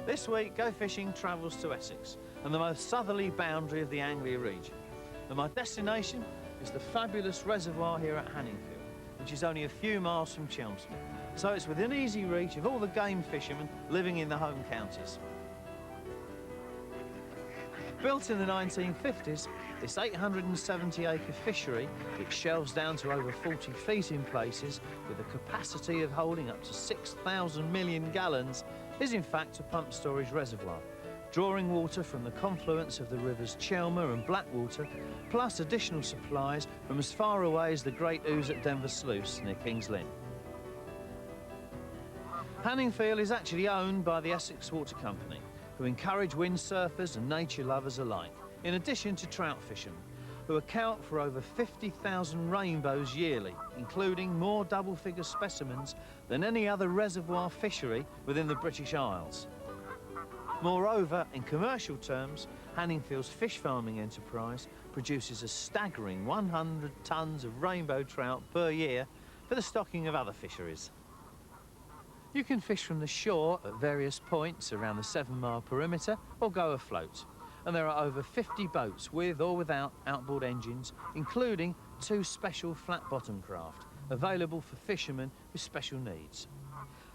This week, Go Fishing travels to Essex and the most southerly boundary of the Anglia region. And my destination is the fabulous reservoir here at Hanningfield, which is only a few miles from Chelmsford. So it's within easy reach of all the game fishermen living in the home counties. Built in the 1950s, this 870-acre fishery, which shelves down to over 40 feet in places with a capacity of holding up to 6,000 million gallons, is in fact a pump storage reservoir, drawing water from the confluence of the rivers Chelmer and Blackwater, plus additional supplies from as far away as the Great Ouse at Denver Sluice near King's Lynn. Hanningfield is actually owned by the Essex Water Company, who encourage windsurfers and nature lovers alike, in addition to trout fishermen, who account for over 50,000 rainbows yearly, including more double-figure specimens than any other reservoir fishery within the British Isles. Moreover, in commercial terms, Hanningfield's fish farming enterprise produces a staggering 100 tonnes of rainbow trout per year for the stocking of other fisheries. You can fish from the shore at various points around the 7-mile perimeter or go afloat. And there are over 50 boats with or without outboard engines, including 2 special flat-bottom craft available for fishermen with special needs.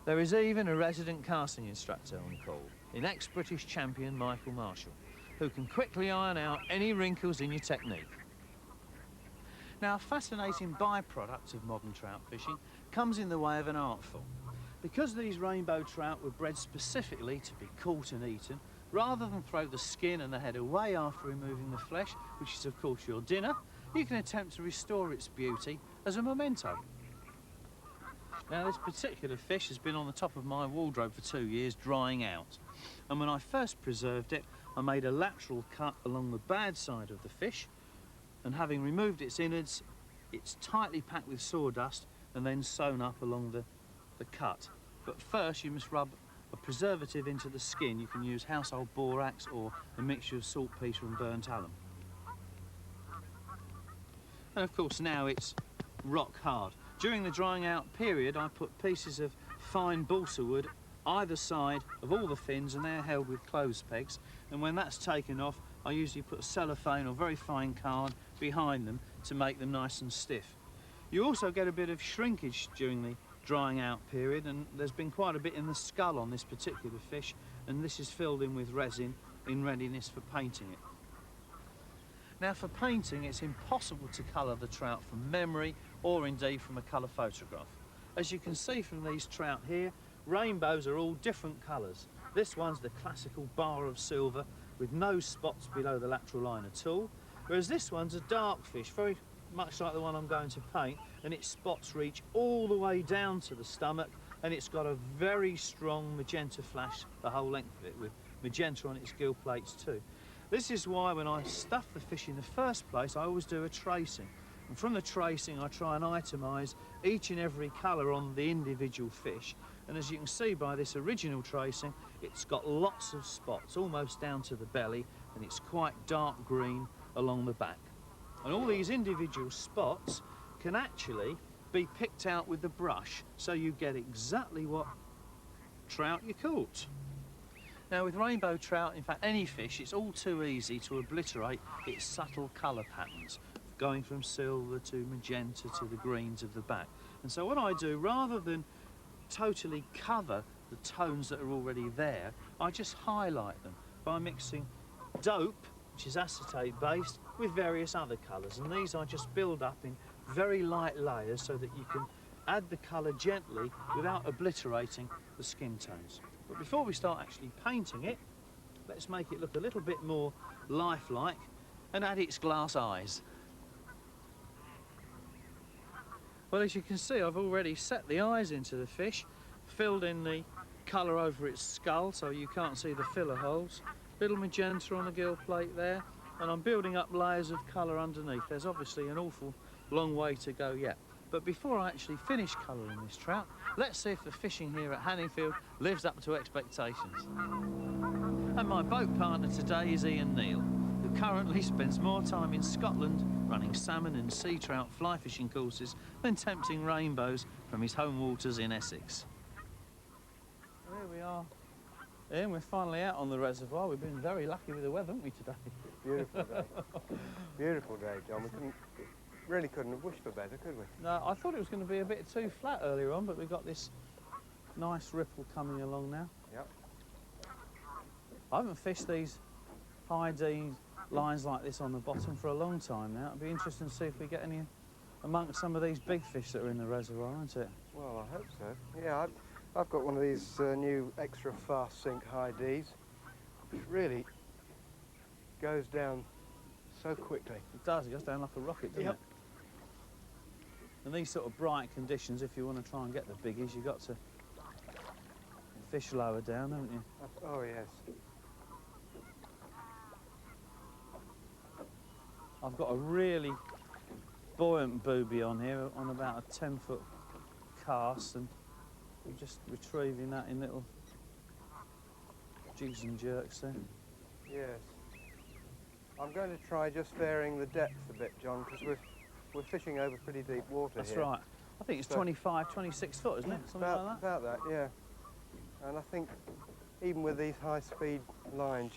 There is even a resident casting instructor on call, in ex-British champion Michael Marshall, who can quickly iron out any wrinkles in your technique. Now, a fascinating byproduct of modern trout fishing comes in the way of an art form. Because these rainbow trout were bred specifically to be caught and eaten, rather than throw the skin and the head away after removing the flesh, which is of course your dinner, you can attempt to restore its beauty as a memento. Now, this particular fish has been on the top of my wardrobe for 2 years, drying out. And when I first preserved it, I made a lateral cut along the bad side of the fish, and having removed its innards, it's tightly packed with sawdust and then sewn up along the cut. But first you must rub a preservative into the skin. You can use household borax or a mixture of saltpetre and burnt alum. And of course now it's rock hard. During the drying out period I put pieces of fine balsa wood either side of all the fins, and they're held with clothes pegs, and when that's taken off I usually put cellophane or very fine card behind them to make them nice and stiff. You also get a bit of shrinkage during the drying out period, and there's been quite a bit in the skull on this particular fish, and this is filled in with resin in readiness for painting it. Now, for painting, it's impossible to colour the trout from memory or indeed from a colour photograph. As you can see from these trout here, rainbows are all different colours. This one's the classical bar of silver with no spots below the lateral line at all, whereas this one's a dark fish, very much like the one I'm going to paint, and its spots reach all the way down to the stomach, and it's got a very strong magenta flash the whole length of it, with magenta on its gill plates too. This is why when I stuff the fish in the first place, I always do a tracing. And from the tracing, I try and itemise each and every colour on the individual fish. And as you can see by this original tracing, it's got lots of spots, almost down to the belly, and it's quite dark green along the back. And all these individual spots can actually be picked out with the brush, so you get exactly what trout you caught. Now, with rainbow trout, in fact any fish, it's all too easy to obliterate its subtle colour patterns, going from silver to magenta to the greens of the back. And so what I do, rather than totally cover the tones that are already there, I just highlight them by mixing dope, which is acetate based, with various other colours, and these I just build up in very light layers so that you can add the colour gently without obliterating the skin tones. But before we start actually painting it, let's make it look a little bit more lifelike and add its glass eyes. Well, as you can see, I've already set the eyes into the fish, filled in the colour over its skull so you can't see the filler holes, little magenta on the gill plate there, and I'm building up layers of colour underneath. There's obviously an awful long way to go yet. But before I actually finish colouring this trout, let's see if the fishing here at Hanningfield lives up to expectations. And my boat partner today is Ian Neal, who currently spends more time in Scotland running salmon and sea trout fly fishing courses than tempting rainbows from his home waters in Essex. Here we are Ian, we're finally out on the reservoir. We've been very lucky with the weather, haven't we, today? Beautiful day. Beautiful day, John. We really couldn't have wished for better, could we? No, I thought it was going to be a bit too flat earlier on, but we've got this nice ripple coming along now. Yep. I haven't fished these high D lines like this on the bottom for a long time now. It'd be interesting to see if we get any amongst some of these big fish that are in the reservoir, isn't it? Well, I hope so. Yeah, I've got one of these new extra fast sink high Ds, which really goes down so quickly. It does, it goes down like a rocket, doesn't it? And these sort of bright conditions, if you want to try and get the biggies, you've got to fish lower down, haven't you? Oh, yes. I've got a really buoyant booby on here, on about a 10-foot cast, and I'm just retrieving that in little jigs and jerks there. Yes. I'm going to try just varying the depth a bit, John, because we're fishing over pretty deep water That's here. right. I think it's 25, 26 foot, isn't it? Something like that? About that, yeah. And I think even with these high-speed lines,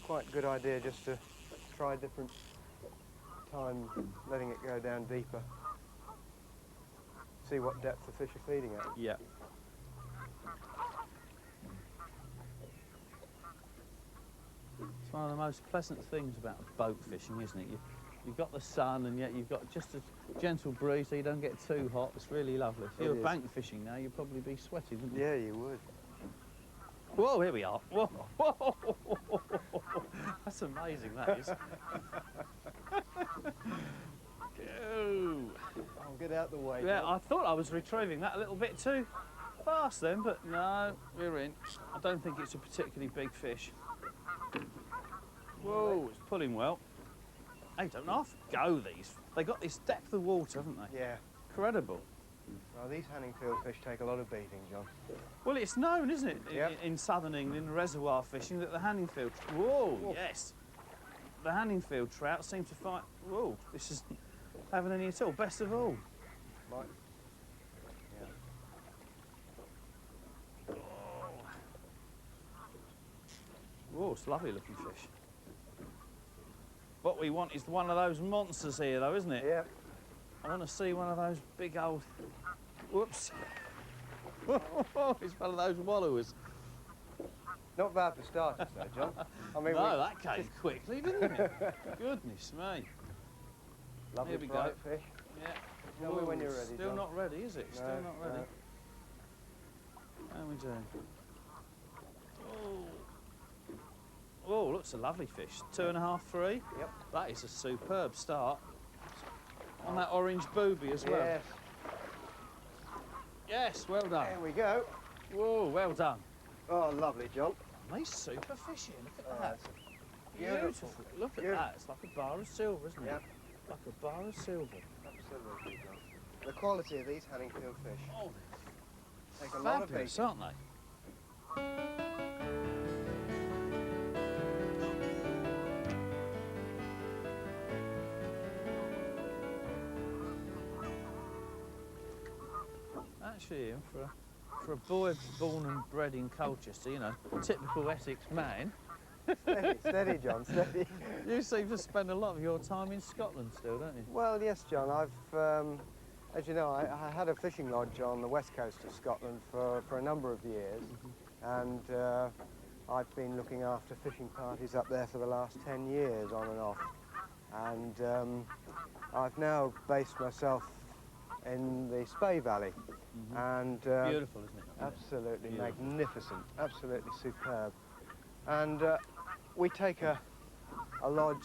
quite a good idea just to try different time letting it go down deeper. See what depth the fish are feeding at. Yeah. It's one of the most pleasant things about boat fishing, isn't it? You've got the sun, and yet you've got just a gentle breeze so you don't get too hot. It's really lovely. If you were bank fishing now, you'd probably be sweating, wouldn't you? Yeah, you would. Whoa, here we are. Whoa, whoa. That's amazing, that is. Go. I'll get out the way. Yeah, John. I thought I was retrieving that a little bit too fast then, but no, we're in. I don't think it's a particularly big fish. Whoa, it's pulling well. They don't half go, these. They got this depth of water, haven't they? Yeah. Incredible. Well, these Hanningfield fish take a lot of beating, John. Well, it's known, isn't it, Yep. in southern England, reservoir fishing, that the Hanningfield... Whoa, yes. The Hanningfield trout seem to fight... Whoa, this isn't having any at all. Best of all. Right. Yeah. Whoa, it's a lovely looking fish. What we want is one of those monsters here, though, isn't it? Yeah. I want to see one of those big old... Whoops. It's one of those wallowers. Not bad for starters, though, John. I mean, No, that came quickly, didn't it? Goodness me. Lovely Here we bright go. fish. Yeah. Tell me when you're ready, Still John. not ready, is it? Still No, not ready. no. How we doing? Oh. Oh, looks a lovely fish. 2.5, 3. Yep. That is a superb start. On that orange booby as well. Yes. Yes, well done. There we go. Whoa, well done. Oh, lovely, John. Nice super fish here. Look at Oh, that. beautiful. Look at Beautiful. that. It's like a bar of silver, isn't it? Yeah. Like a bar of silver. Absolutely, John. The quality of these Hanningfield fish Oh, take a lot of fabulous, beating. aren't they? Actually, for a boy born and bred in Colchester, you know, typical Essex man, Steady, steady, John, steady. you seem to spend a lot of your time in Scotland still, don't you? Well, yes, John. As you know, I had a fishing lodge on the west coast of Scotland for a number of years, and I've been looking after fishing parties up there for the last 10 years, on and off. And I've now based myself in the Spey Valley, and Beautiful, isn't it? absolutely Beautiful. magnificent, absolutely superb. And we take a lodge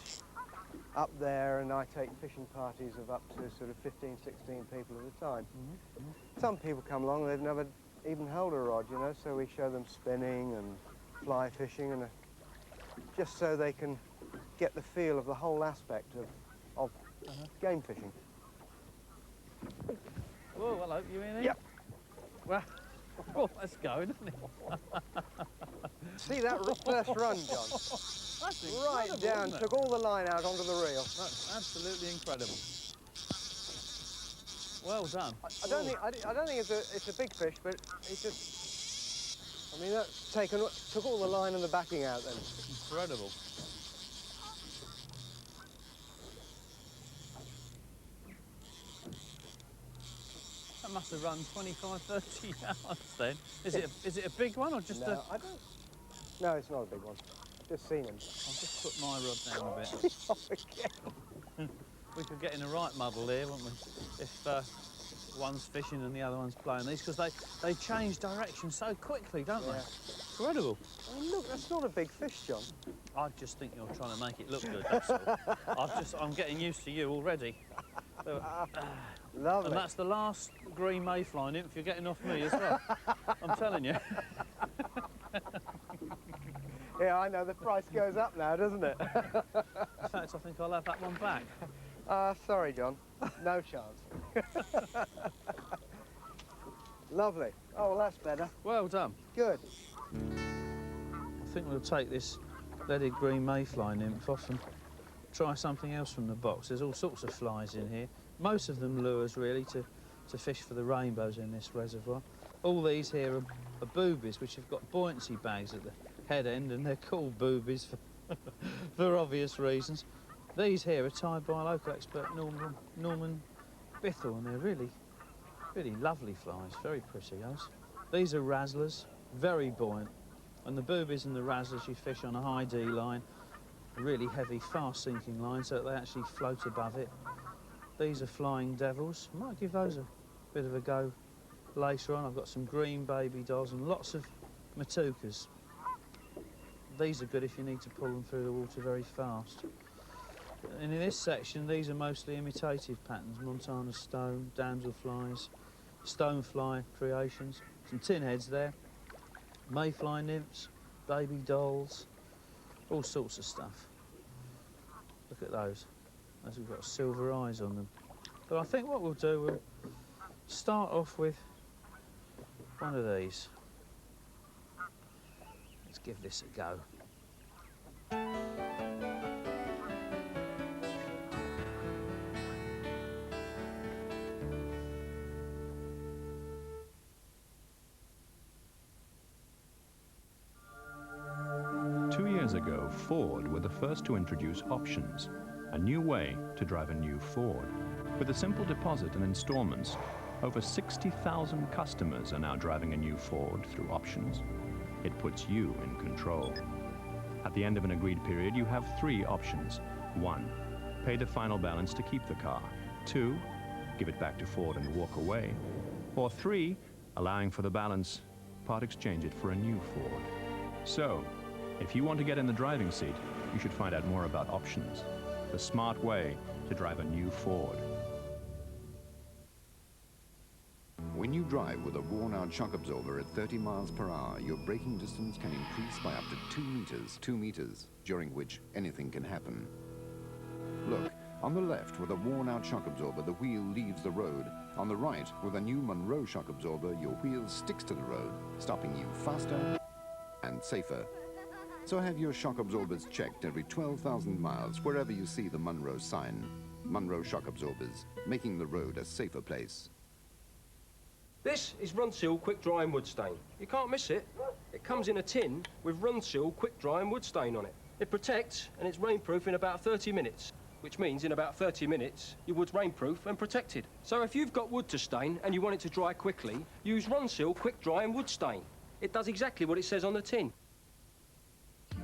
up there, and I take fishing parties of up to sort of 15, 16 people at a time. Some people come along, they've never even held a rod, you know, so we show them spinning and fly fishing, and just so they can get the feel of the whole aspect of game fishing. Oh, hello, you in here? Yep. Well, oh, that's going, isn't it? See that first run, John? That's Right incredible, down, isn't it? took all the line out onto the reel. That's absolutely incredible. Well done. I don't think it's a big fish, but it's just I mean, that took all the line and the backing out then. Incredible. That must have run 25, 30 yards then. Is it a big one or just no, I don't. No, it's not a big one. I've just seen him. I'll just put my rod down a bit. Oh, again. We could get in a right muddle here, wouldn't we? If one's fishing and the other one's blowing these, because they change direction so quickly, don't they? Incredible. Oh, look, that's not a big fish, John. I just think you're trying to make it look good, that's all. I'm getting used to you already. Lovely. And that's the last green mayfly nymph you're getting off me as well. I'm telling you. Yeah, I know, the price goes up now, doesn't it? In fact, I think I'll have that one back. Sorry, John. No chance. Lovely. Oh, well, that's better. Well done. Good. I think we'll take this leaded green mayfly nymph off and try something else from the box. There's all sorts of flies in here. Most of them lures, really, to fish for the rainbows in this reservoir. All these here are boobies, which have got buoyancy bags at the head end, and they're called boobies for obvious reasons. These here are tied by a local expert, Norman Bithell, and they're really, really lovely flies, very pretty, those. These are razzlers, very buoyant, and the boobies and the razzlers you fish on a high D line, a really heavy, fast-sinking line, so that they actually float above it. These are flying devils. I might give those a bit of a go later on. I've got some green baby dolls and lots of matukas. These are good if you need to pull them through the water very fast. And in this section, these are mostly imitative patterns: Montana stone, damselflies, stonefly creations, some tin heads there, mayfly nymphs, baby dolls, all sorts of stuff. Look at those. Those have got silver eyes on them. But I think what we'll do, we'll start off with one of these. Let's give this a go. 2 years ago, Ford were the first to introduce options, a new way to drive a new Ford. With a simple deposit and installments, over 60,000 customers are now driving a new Ford through options. It puts you in control. At the end of an agreed period, you have 3 options. 1, pay the final balance to keep the car. 2, give it back to Ford and walk away. Or 3, allowing for the balance, part exchange it for a new Ford. So, if you want to get in the driving seat, you should find out more about options, the smart way to drive a new Ford. When you drive with a worn-out shock absorber at 30 miles per hour, your braking distance can increase by up to 2 meters, during which anything can happen. Look, on the left with a worn-out shock absorber, the wheel leaves the road. On the right, with a new Monroe shock absorber, your wheel sticks to the road, stopping you faster and safer. So have your shock absorbers checked every 12,000 miles wherever you see the Monroe sign. Monroe shock absorbers, making the road a safer place. This is Runseal Quick Drying Wood Stain. You can't miss it. It comes in a tin with Runseal Quick Drying Wood Stain on it. It protects and it's rainproof in about 30 minutes, which means in about 30 minutes your wood's rainproof and protected. So if you've got wood to stain and you want it to dry quickly, use Runseal Quick Drying Wood Stain. It does exactly what it says on the tin.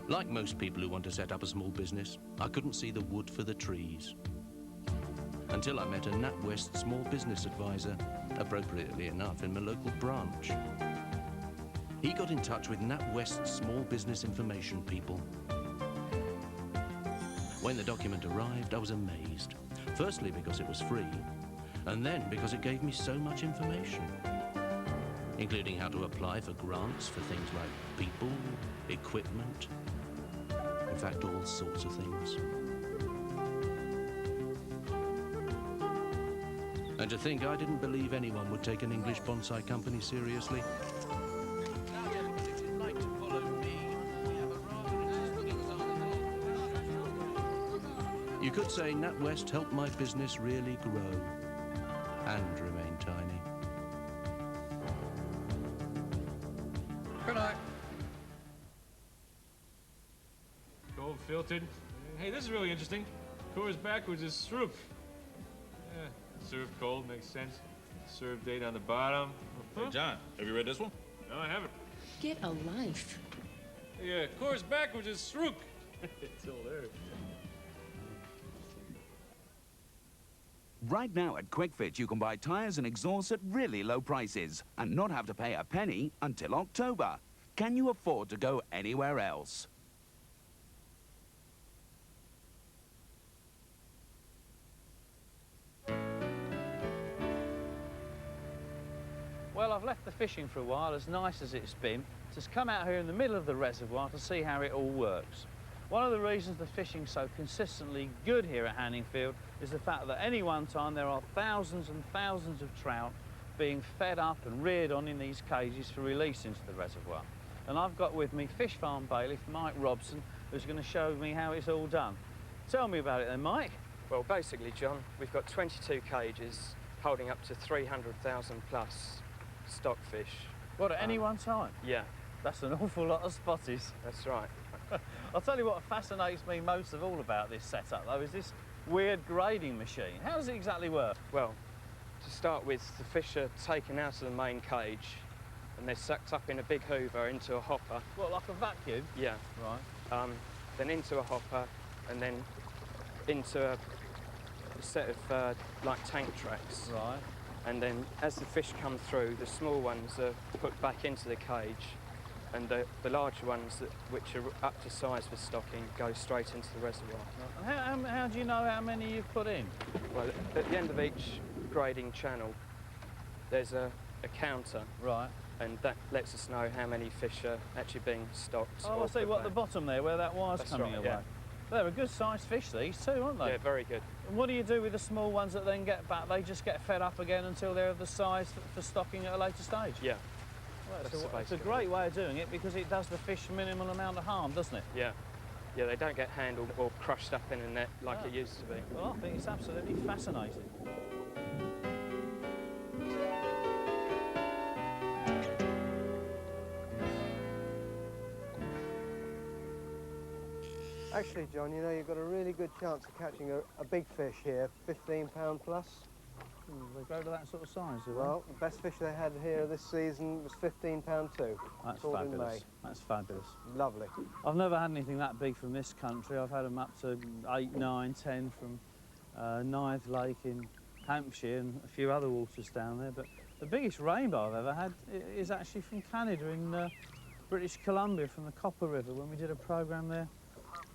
Like most people who want to set up a small business, I couldn't see the wood for the trees. Until I met a NatWest small business advisor, appropriately enough, in my local branch. He got in touch with NatWest small business information people. When the document arrived, I was amazed. Firstly, because it was free, and then because it gave me so much information, including how to apply for grants for things like people, equipment, in fact, all sorts of things. And to think I didn't believe anyone would take an English bonsai company seriously. You could say NatWest helped my business really grow and remain tiny. Good night. unfiltered. Hey, this is really interesting. Coors backwards is Sroop. Yeah, served cold, makes sense. Serve date on the bottom. Hey, John, have you read this one? No, I haven't. Get a life. Yeah, Coors backwards is Sroop. It's hilarious. Right now at Quick Fit, you can buy tyres and exhausts at really low prices and not have to pay a penny until October. Can you afford to go anywhere else? Well, I've left the fishing for a while, as nice as it's been. Just come out here in the middle of the reservoir to see how it all works. One of the reasons the fishing's so consistently good here at Hanningfield is the fact that any one time there are thousands and thousands of trout being fed up and reared on in these cages for release into the reservoir. And I've got with me Fish Farm bailiff Mike Robson, who's going to show me how it's all done. Tell me about it then, Mike. Well, basically, John, we've got 22 cages holding up to 300,000 plus stockfish. What, at any one time? Yeah, That's an awful lot of spotties. that's right. I'll tell you what fascinates me most of all about this setup, though, is this weird grading machine. How does it exactly work? Well, to start with, the fish are taken out of the main cage and they're sucked up in a big hoover into a hopper. What, like a vacuum? Yeah. Right. Then into a hopper and then into a set of like tank tracks. Right. And then as the fish come through, the small ones are put back into the cage and the larger ones, which are up to size for stocking, go straight into the reservoir. And how do you know how many you've put in? Well, at the end of each grading channel, there's a counter. Right. And that lets us know how many fish are actually being stocked. Oh, or I see. put What, the back. bottom there, where that wire's That's coming right, away? yeah. They're a good sized fish, these too, aren't they? Yeah, very good. And what do you do with the small ones that then get back? They just get fed up again until they're of the size for stocking at a later stage? Yeah. Well, That's it's the a basic great way of doing it because it does the fish minimal amount of harm, doesn't it? Yeah. Yeah, they don't get handled or crushed up in a net like Ah. it used to be. Well, I think it's absolutely fascinating. Actually, John, you know, you've got a really good chance of catching a big fish here, 15-pound plus. They go to that sort of size, do they? Well, the best fish they had here this season was 15-pound too. That's caught in fabulous. May. That's fabulous. Lovely. I've never had anything that big from this country. I've had them up to 8, 9, 10 from Ninth Lake in Hampshire and a few other waters down there. But the biggest rainbow I've ever had is actually from Canada in British Columbia, from the Copper River, when we did a programme there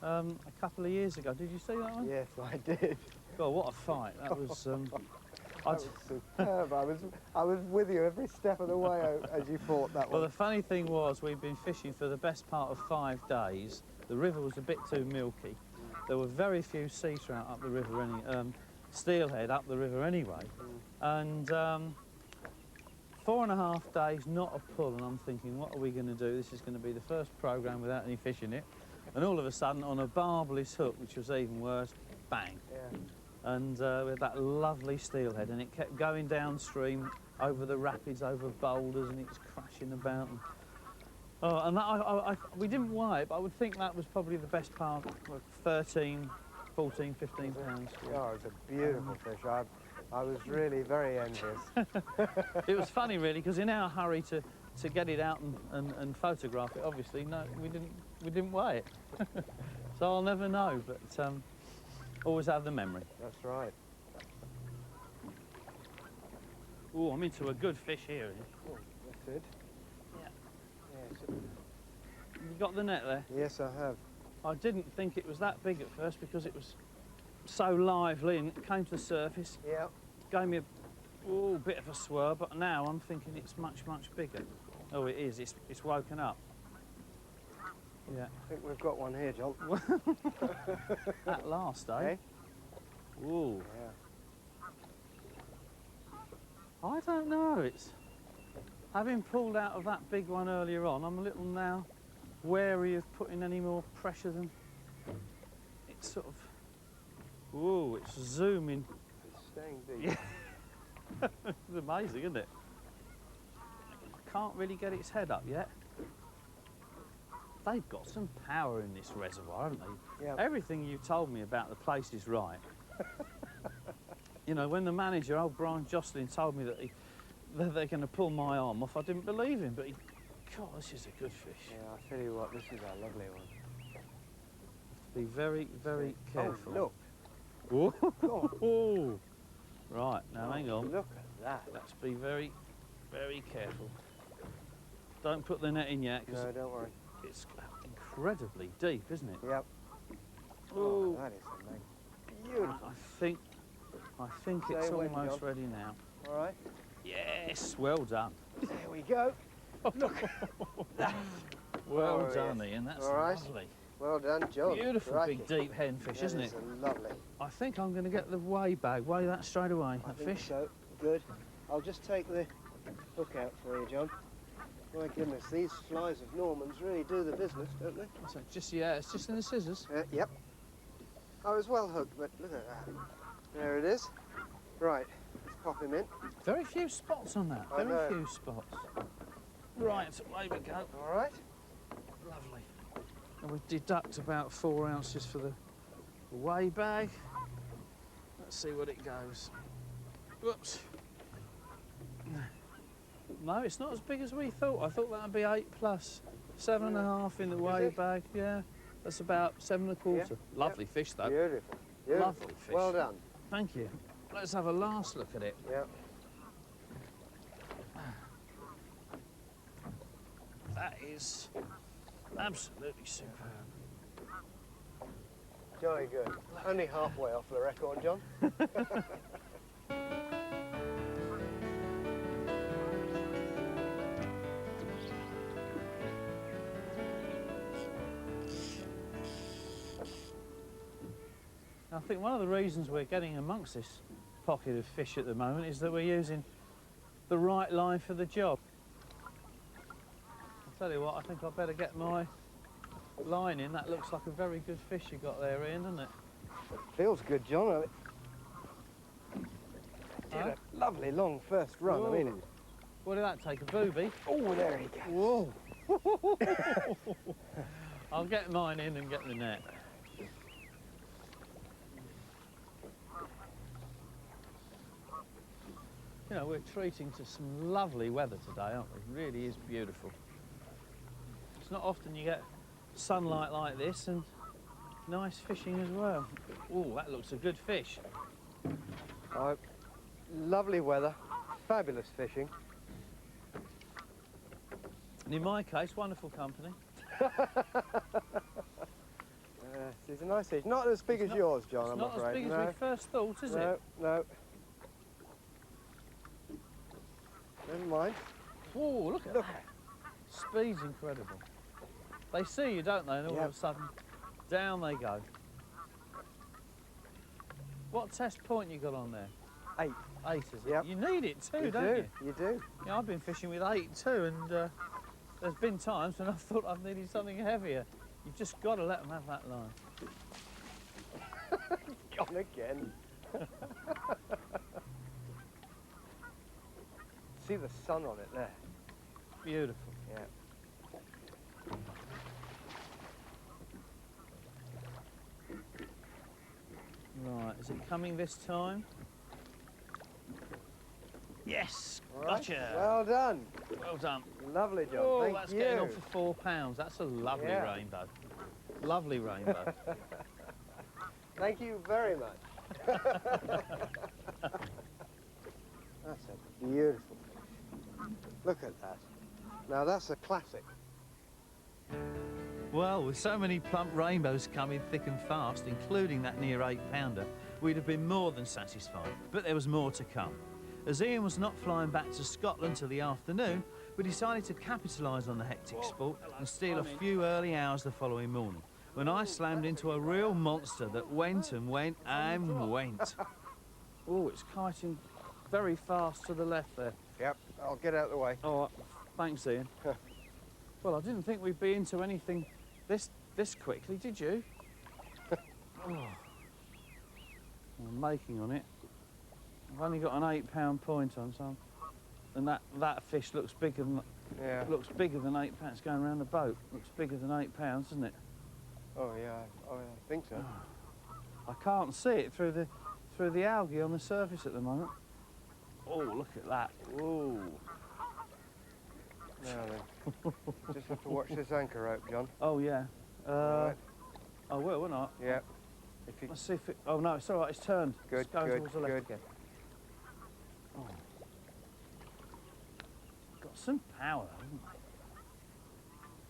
a couple of years ago. Did you see that one? Yes, I did. God, what a fight. That was... That was superb. I was with you every step of the way as you fought that Well, one. the funny thing was, we'd been fishing for the best part of 5 days. The river was a bit too milky. There were very few sea trout up the river, steelhead up the river anyway. And 4.5 days, not a pull, and I'm thinking, what are we going to do? This is going to be the first programme without any fish in it. And all of a sudden, on a barbless hook, which was even worse, bang. Yeah. And with that lovely steelhead, and it kept going downstream over the rapids, over boulders, and it was crashing about. And we didn't weigh it, but I would think that was probably the best part, 13, 14, 15 pounds. Oh, it was a beautiful fish. I was really very envious. It was funny, really, because in our hurry to get it out and photograph it, obviously, no, we didn't weigh it. So I'll never know, but always have the memory. That's right. Oh, I'm into a good fish here. Oh, that's it. Yeah. Yes. You got the net there? Yes, I have. I didn't think it was that big at first because it was so lively and it came to the surface. Yeah. Gave me a bit of a swirl, but now I'm thinking it's much, much bigger. Oh, it is. It's woken up. Yeah. I think we've got one here, John. At last, eh? Hey? Ooh. Yeah. I don't know. It's having pulled out of that big one earlier on. I'm a little now wary of putting any more pressure than it's sort of. Ooh, it's zooming. It's staying deep. Yeah. It's amazing, isn't it? I can't really get its head up yet. they've got some power in this reservoir, haven't they? Yeah. Everything you told me about the place is right. You know, when the manager, old Brian Jocelyn, told me that they're going to pull my arm off, I didn't believe him, but God, this is a good fish. Yeah, I'll tell you what, this is a lovely one. Be very, very careful. Oh, look. look. Oh. Right, now hang on. Look at that. Let's be very, very careful. Don't put the net in yet, because No, don't worry. it's incredibly deep, isn't it? Yep. Oh, that is amazing. Beautiful. I think it's Stay away, almost John. ready now. All right. Yes, well done. There we go. Look. Well Oh, done, yes. Ian. That's All right. lovely. Well done, John. Beautiful Crikey. big deep henfish, That isn't is it? Lovely. I think I'm going to get the weigh bag. Weigh that straight away. I That think fish. so. Good. I'll just take the hook out for you, John. My goodness, these flies of Norman's really do the business, don't they? So just it's just in the scissors. Yep. I was well hooked, but look at that. There it is. Right, let's pop him in. Very few spots on that. I Very know. few spots. Right, away we go. All right. Lovely. And we deduct about 4 ounces for the weigh bag. Let's see what it goes. Whoops. No, it's not as big as we thought. I thought that would be 8 plus. 7.5 in the weigh it? bag, yeah. That's about 7.25. Yeah, Lovely fish though. Beautiful. Beautiful. Lovely fish. Well done. Thank you. Let's have a last look at it. Yeah. That is absolutely superb. Jolly good. Only halfway off the record, John. I think one of the reasons we're getting amongst this pocket of fish at the moment is that we're using the right line for the job. I'll tell you what, I think I'd better get my line in. That looks like a very good fish you got there, Ian, doesn't it? Feels good, John. Did Huh? a lovely long first run. I mean it. What did that take, a booby? Oh, there he goes. Whoa! I'll get mine in and get the net. You know, we're treating to some lovely weather today, aren't we? It really is beautiful. It's not often you get sunlight like this and nice fishing as well. Oh, that looks a good fish. Lovely weather, fabulous fishing. And in my case, wonderful company. It's a nice fish. Not as big as yours, John, It's I'm not afraid. as big no. as we first thought, is No, it? no. Never mind. Oh, look at that. Speed's incredible. They see you, don't they? And all Yep. of a sudden, down they go. What test point you got on there? 8. 8, is it? Yep. You need it too, You don't do. you? You do. Yeah, I've been fishing with 8 too, and there's been times when I've thought I've needed something heavier. You've just got to let them have that line. Gone again. See the sun on it there. Beautiful. Yeah. Right, is it coming this time? Yes, All right. gotcha. Well done. Well done. Lovely job. Oh, Thank that's you. getting on for £4. That's a lovely Yeah. rainbow. Lovely rainbow. Thank you very much. That's a beautiful fish. Look at that. Now that's a classic. Well, with so many plump rainbows coming thick and fast, including that near 8-pounder, we'd have been more than satisfied. But there was more to come. As Ian was not flying back to Scotland till the afternoon, we decided to capitalise on the hectic sport and steal a few early hours the following morning, when I slammed into a real monster that went and went and went. Oh, it's kiting very fast to the left there. Yep. I'll get out of the way. All right, thanks, Ian. Well, I didn't think we'd be into anything this quickly, did you? Oh. I'm making on it. I've only got an 8-pound point on, so and that fish looks bigger than Yeah. It looks bigger than £8. It's going around the boat. Looks bigger than £8, doesn't it? Oh yeah, I think so. I can't see it through the algae on the surface at the moment. Oh, look at that. Ooh. Now then, just have to watch this anchor rope, John. Oh, yeah. Right. I will, won't I? Yeah. If you Let's see if it... Oh, no, it's all right. It's turned. Good, It's going good, towards the left good. again. Oh. Got some power, haven't they?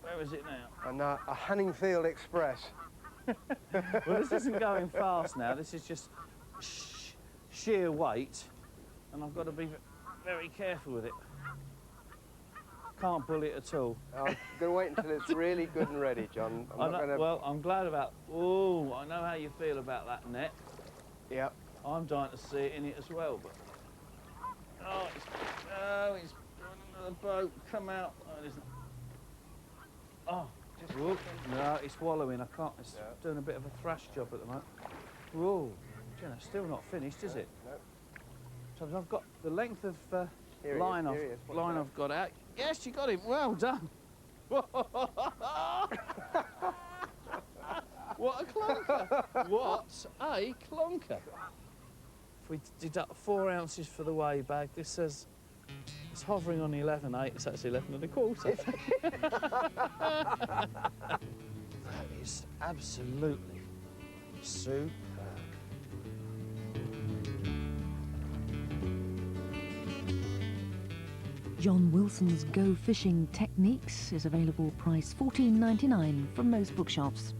Where is it now? and a Hanningfield Express. Well, this isn't going fast now. This is just sheer weight, and I've got to be very careful with it. Can't bully it at all. I'm going to wait until it's really good and ready, John. I'm not going to... Well, I'm glad about... Oh, I know how you feel about that net. Yep. I'm dying to see it in it as well, but... Oh, it's going under the boat. Come out. Oh, it isn't. Oh, whoa. No, it's wallowing. I can't. It's doing a bit of a thrash job at the moment. Whoa. Jenna, still not finished, is it? No. So I've got the length of Here he line, is, here he is. What's that? I've got out. Yes, you got him. Well done. What a clunker. What a clunker. If we deduct 4 ounces for the weigh bag, this says it's hovering on 11.8. It's actually 11 1/4. That is absolutely superb. John Wilson's Go Fishing Techniques is available price $14.99 from most bookshops.